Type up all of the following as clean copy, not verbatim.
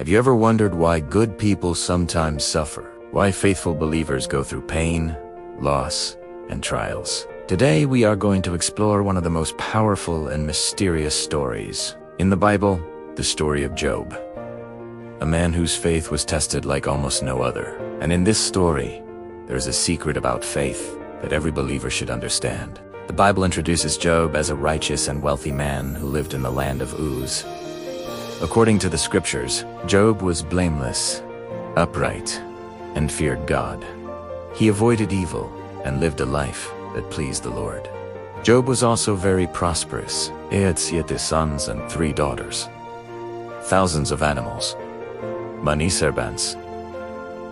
Have you ever wondered why good people sometimes suffer? Why faithful believers go through pain, loss, and trials? Today we are going to explore one of the most powerful and mysterious stories in the Bible, the story of Job. A man whose faith was tested like almost no other. And in this story, there is a secret about faith that every believer should understand. The Bible introduces Job as a righteous and wealthy man who lived in the land of Uz. According to the scriptures, Job was blameless, upright, and feared God. He avoided evil and lived a life that pleased the Lord. Job was also very prosperous. He had 7 sons and 3 daughters, thousands of animals, many servants,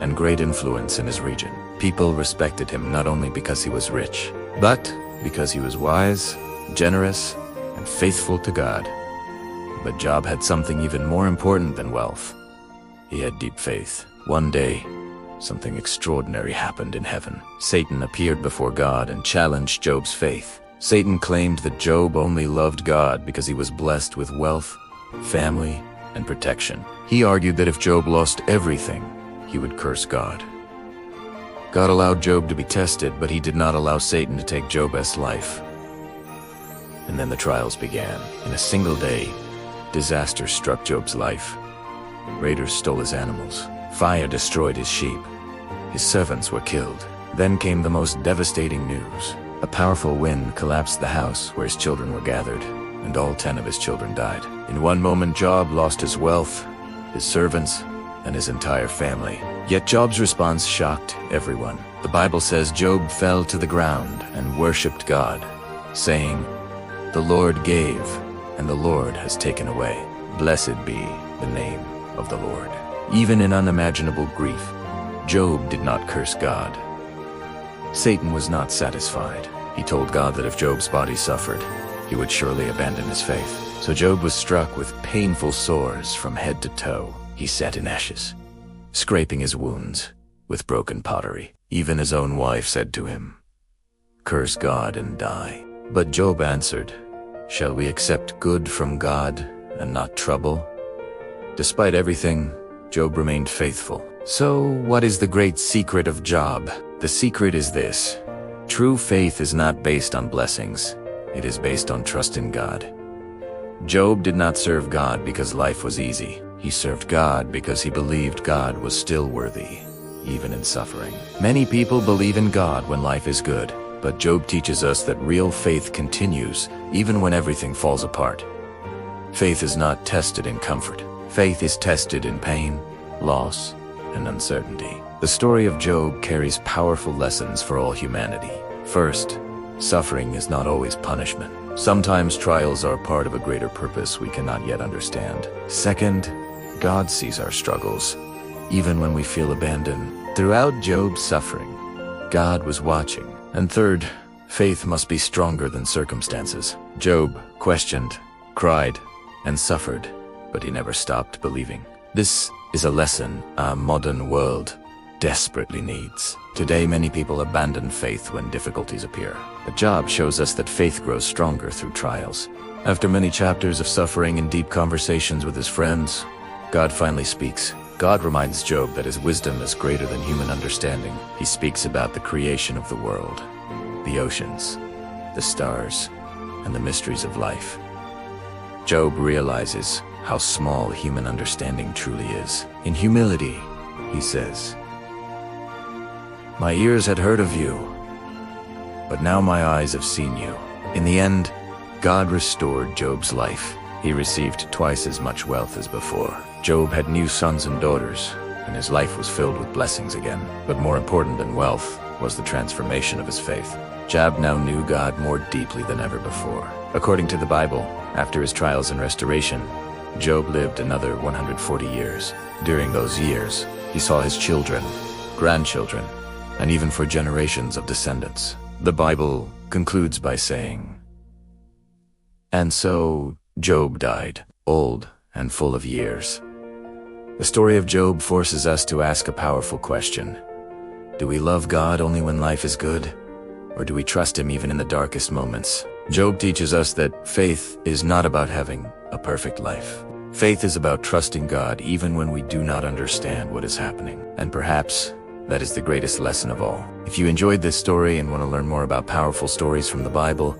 and great influence in his region. People respected him not only because he was rich, but because he was wise, generous, and faithful to God. But Job had something even more important than wealth. He had deep faith. One day, something extraordinary happened in heaven. Satan appeared before God and challenged Job's faith. Satan claimed that Job only loved God because he was blessed with wealth, family, and protection. He argued that if Job lost everything, he would curse God. God allowed Job to be tested, but he did not allow Satan to take Job's life. And then the trials began. In a single day, disaster struck Job's life. Raiders stole his animals. Fire destroyed his sheep. His servants were killed. Then came the most devastating news. A powerful wind collapsed the house where his children were gathered, and all 10 of his children died. In one moment, Job lost his wealth, his servants, and his entire family. Yet Job's response shocked everyone. The Bible says Job fell to the ground and worshipped God, saying, "The Lord gave, and the Lord has taken away. Blessed be the name of the Lord." Even in unimaginable grief, Job did not curse God. Satan was not satisfied. He told God that if Job's body suffered, he would surely abandon his faith. So Job was struck with painful sores from head to toe. He sat in ashes, scraping his wounds with broken pottery. Even his own wife said to him, "Curse God and die." But Job answered, "Shall we accept good from God and not trouble?" Despite everything, Job remained faithful. So, what is the great secret of Job? The secret is this: true faith is not based on blessings. It is based on trust in God. Job did not serve God because life was easy. He served God because he believed God was still worthy, even in suffering. Many people believe in God when life is good, but Job teaches us that real faith continues even when everything falls apart. Faith is not tested in comfort. Faith is tested in pain, loss, and uncertainty. The story of Job carries powerful lessons for all humanity. First, suffering is not always punishment. Sometimes trials are part of a greater purpose we cannot yet understand. Second, God sees our struggles, even when we feel abandoned. Throughout Job's suffering, God was watching. And third, faith must be stronger than circumstances. Job questioned, cried, and suffered, but he never stopped believing. This is a lesson our modern world desperately needs. Today, many people abandon faith when difficulties appear. But Job shows us that faith grows stronger through trials. After many chapters of suffering and deep conversations with his friends, God finally speaks. God reminds Job that his wisdom is greater than human understanding. He speaks about the creation of the world, the oceans, the stars, and the mysteries of life. Job realizes how small human understanding truly is. In humility, he says, "My ears had heard of you, but now my eyes have seen you." In the end, God restored Job's life. He received twice as much wealth as before. Job had new sons and daughters, and his life was filled with blessings again. But more important than wealth was the transformation of his faith. Job now knew God more deeply than ever before. According to the Bible, after his trials and restoration, Job lived another 140 years. During those years, he saw his children, grandchildren, and even for generations of descendants. The Bible concludes by saying, "And so Job died, old and full of years." The story of Job forces us to ask a powerful question. Do we love God only when life is good? Or do we trust Him even in the darkest moments? Job teaches us that faith is not about having a perfect life. Faith is about trusting God even when we do not understand what is happening. And perhaps that is the greatest lesson of all. If you enjoyed this story and want to learn more about powerful stories from the Bible,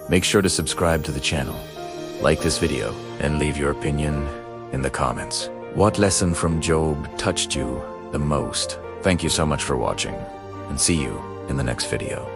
make sure to subscribe to the channel, like this video, and leave your opinion in the comments. What lesson from Job touched you the most? Thank you so much for watching, and see you in the next video.